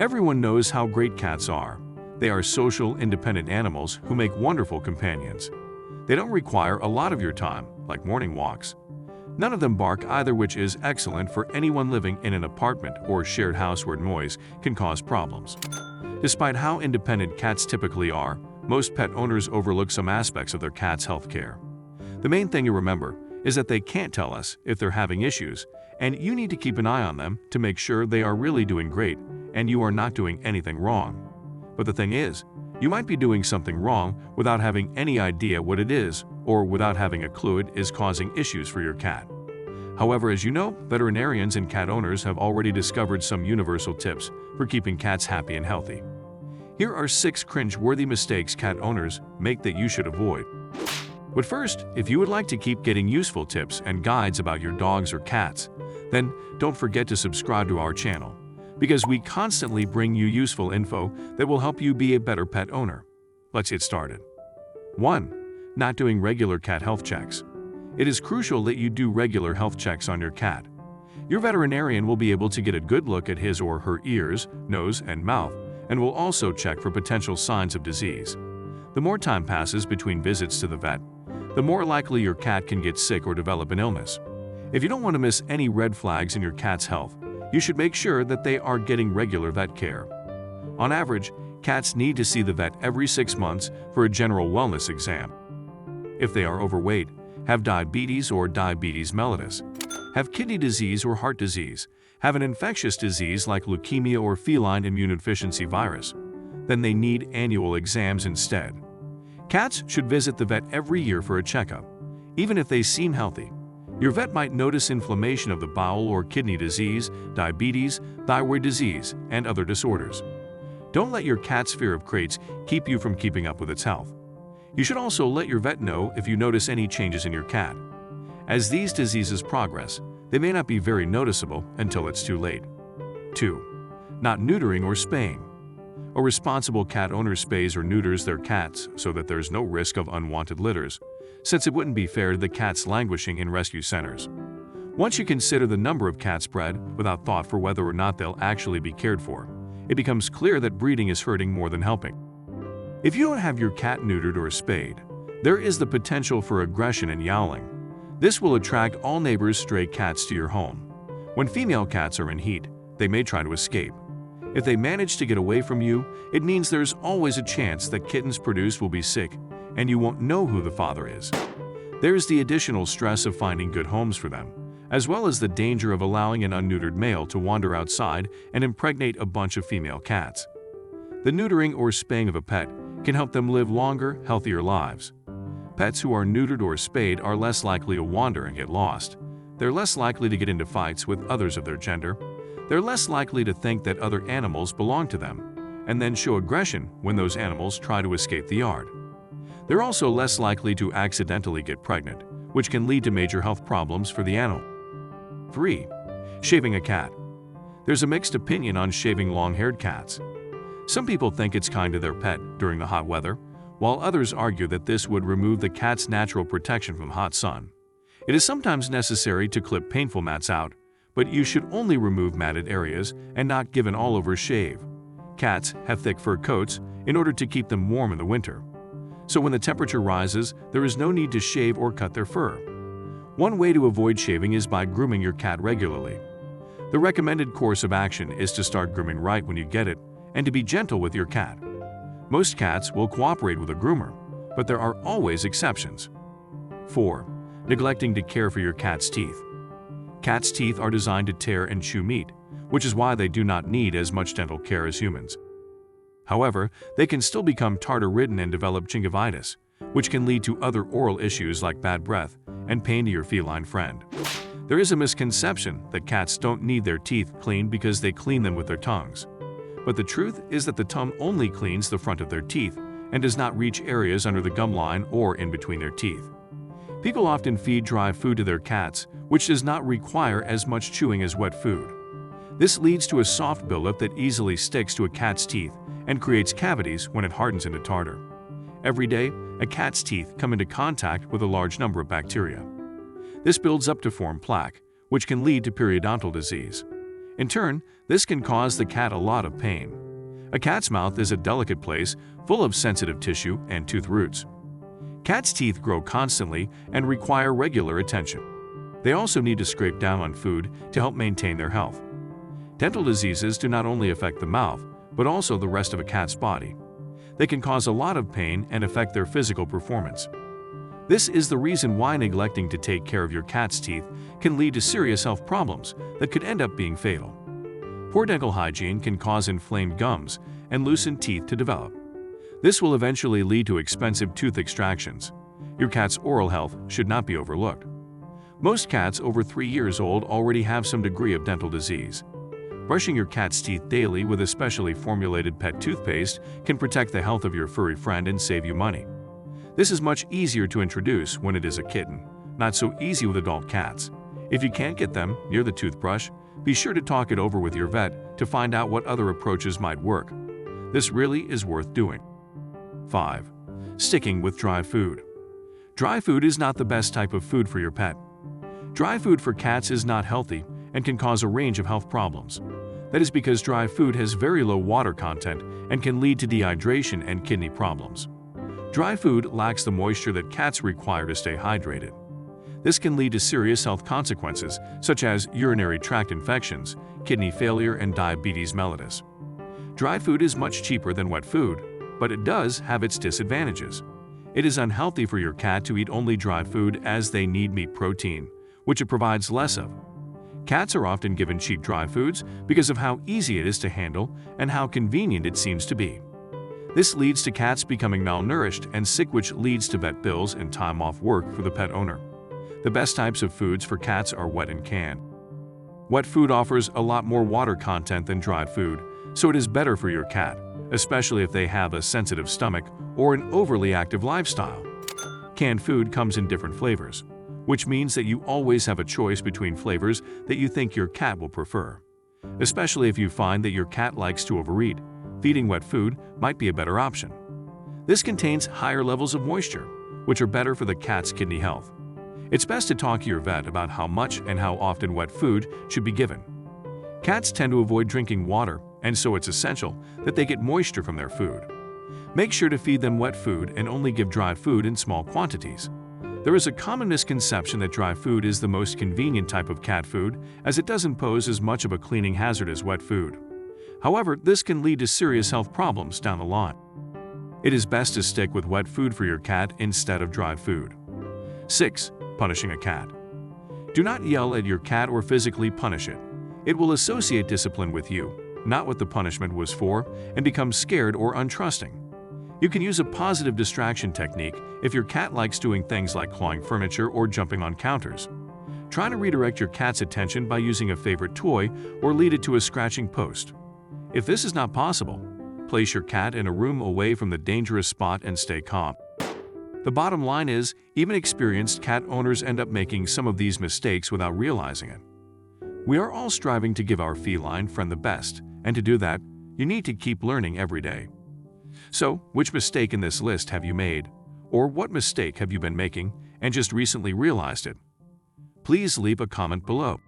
Everyone knows how great cats are. They are social, independent animals who make wonderful companions. They don't require a lot of your time, like morning walks. None of them bark either, which is excellent for anyone living in an apartment or shared house where noise can cause problems. Despite how independent cats typically are, most pet owners overlook some aspects of their cat's health care. The main thing to remember is that they can't tell us if they're having issues, and you need to keep an eye on them to make sure they are really doing great and you are not doing anything wrong. But the thing is, you might be doing something wrong without having any idea what it is, or without having a clue it is causing issues for your cat. However, as you know, veterinarians and cat owners have already discovered some universal tips for keeping cats happy and healthy. Here are 6 cringe-worthy mistakes cat owners make that you should avoid. But first, if you would like to keep getting useful tips and guides about your dogs or cats, then don't forget to subscribe to our channel, because we constantly bring you useful info that will help you be a better pet owner. Let's get started. 1. Not doing regular cat health checks. It is crucial that you do regular health checks on your cat. Your veterinarian will be able to get a good look at his or her ears, nose, and mouth, and will also check for potential signs of disease. The more time passes between visits to the vet, the more likely your cat can get sick or develop an illness. If you don't want to miss any red flags in your cat's health, you should make sure that they are getting regular vet care. On average, cats need to see the vet every 6 months for a general wellness exam. If they are overweight, have diabetes or diabetes mellitus, have kidney disease or heart disease, have an infectious disease like leukemia or feline immunodeficiency virus, then they need annual exams instead. Cats should visit the vet every year for a checkup, even if they seem healthy. Your vet might notice inflammation of the bowel or kidney disease, diabetes, thyroid disease, and other disorders. Don't let your cat's fear of crates keep you from keeping up with its health. You should also let your vet know if you notice any changes in your cat. As these diseases progress, they may not be very noticeable until it's too late. 2. Not neutering or spaying. A responsible cat owner spays or neuters their cats so that there's no risk of unwanted litters, since it wouldn't be fair to the cats languishing in rescue centers. Once you consider the number of cats bred without thought for whether or not they'll actually be cared for, it becomes clear that breeding is hurting more than helping. If you don't have your cat neutered or spayed, there is the potential for aggression and yowling. This will attract all neighbors' stray cats to your home. When female cats are in heat, they may try to escape. If they manage to get away from you, it means there's always a chance that kittens produced will be sick, and you won't know who the father is. There's the additional stress of finding good homes for them, as well as the danger of allowing an unneutered male to wander outside and impregnate a bunch of female cats. The neutering or spaying of a pet can help them live longer, healthier lives. Pets who are neutered or spayed are less likely to wander and get lost. They're less likely to get into fights with others of their gender. They're less likely to think that other animals belong to them, and then show aggression when those animals try to escape the yard. They're also less likely to accidentally get pregnant, which can lead to major health problems for the animal. 3. Shaving a cat. There's a mixed opinion on shaving long-haired cats. Some people think it's kind to their pet during the hot weather, while others argue that this would remove the cat's natural protection from hot sun. It is sometimes necessary to clip painful mats out, but you should only remove matted areas and not give an all-over shave. Cats have thick fur coats in order to keep them warm in the winter. So when the temperature rises, there is no need to shave or cut their fur. One way to avoid shaving is by grooming your cat regularly. The recommended course of action is to start grooming right when you get it and to be gentle with your cat. Most cats will cooperate with a groomer, but there are always exceptions. 4. Neglecting to care for your cat's teeth. Cats' teeth are designed to tear and chew meat, which is why they do not need as much dental care as humans. However, they can still become tartar-ridden and develop gingivitis, which can lead to other oral issues like bad breath and pain to your feline friend. There is a misconception that cats don't need their teeth cleaned because they clean them with their tongues. But the truth is that the tongue only cleans the front of their teeth and does not reach areas under the gum line or in between their teeth. People often feed dry food to their cats, which does not require as much chewing as wet food. This leads to a soft buildup that easily sticks to a cat's teeth and creates cavities when it hardens into tartar. Every day, a cat's teeth come into contact with a large number of bacteria. This builds up to form plaque, which can lead to periodontal disease. In turn, this can cause the cat a lot of pain. A cat's mouth is a delicate place full of sensitive tissue and tooth roots. Cats' teeth grow constantly and require regular attention. They also need to scrape down on food to help maintain their health. Dental diseases do not only affect the mouth, but also the rest of a cat's body. They can cause a lot of pain and affect their physical performance. This is the reason why neglecting to take care of your cat's teeth can lead to serious health problems that could end up being fatal. Poor dental hygiene can cause inflamed gums and loosened teeth to develop. This will eventually lead to expensive tooth extractions. Your cat's oral health should not be overlooked. Most cats over 3 years old already have some degree of dental disease. Brushing your cat's teeth daily with a specially formulated pet toothpaste can protect the health of your furry friend and save you money. This is much easier to introduce when it is a kitten, not so easy with adult cats. If you can't get them near the toothbrush, be sure to talk it over with your vet to find out what other approaches might work. This really is worth doing. 5. Sticking with dry food. Dry food is not the best type of food for your pet. Dry food for cats is not healthy and can cause a range of health problems. That is because dry food has very low water content and can lead to dehydration and kidney problems. Dry food lacks the moisture that cats require to stay hydrated. This can lead to serious health consequences such as urinary tract infections, kidney failure, and diabetes mellitus. Dry food is much cheaper than wet food, but it does have its disadvantages. It is unhealthy for your cat to eat only dry food as they need meat protein, which it provides less of. Cats are often given cheap dry foods because of how easy it is to handle and how convenient it seems to be. This leads to cats becoming malnourished and sick, which leads to vet bills and time off work for the pet owner. The best types of foods for cats are wet and canned. Wet food offers a lot more water content than dried food, so it is better for your cat, especially if they have a sensitive stomach or an overly active lifestyle. Canned food comes in different flavors, which means that you always have a choice between flavors that you think your cat will prefer. Especially if you find that your cat likes to overeat, feeding wet food might be a better option. This contains higher levels of moisture, which are better for the cat's kidney health. It's best to talk to your vet about how much and how often wet food should be given. Cats tend to avoid drinking water, and so it's essential that they get moisture from their food. Make sure to feed them wet food and only give dry food in small quantities. There is a common misconception that dry food is the most convenient type of cat food, as it doesn't pose as much of a cleaning hazard as wet food. However, this can lead to serious health problems down the line. It is best to stick with wet food for your cat instead of dry food. 6. Punishing a cat. Do not yell at your cat or physically punish it. It will associate discipline with you, not what the punishment was for, and become scared or untrusting. You can use a positive distraction technique if your cat likes doing things like clawing furniture or jumping on counters. Try to redirect your cat's attention by using a favorite toy or lead it to a scratching post. If this is not possible, place your cat in a room away from the dangerous spot and stay calm. The bottom line is, even experienced cat owners end up making some of these mistakes without realizing it. We are all striving to give our feline friend the best, and to do that, you need to keep learning every day. So, which mistake in this list have you made? Or what mistake have you been making and just recently realized it? Please leave a comment below.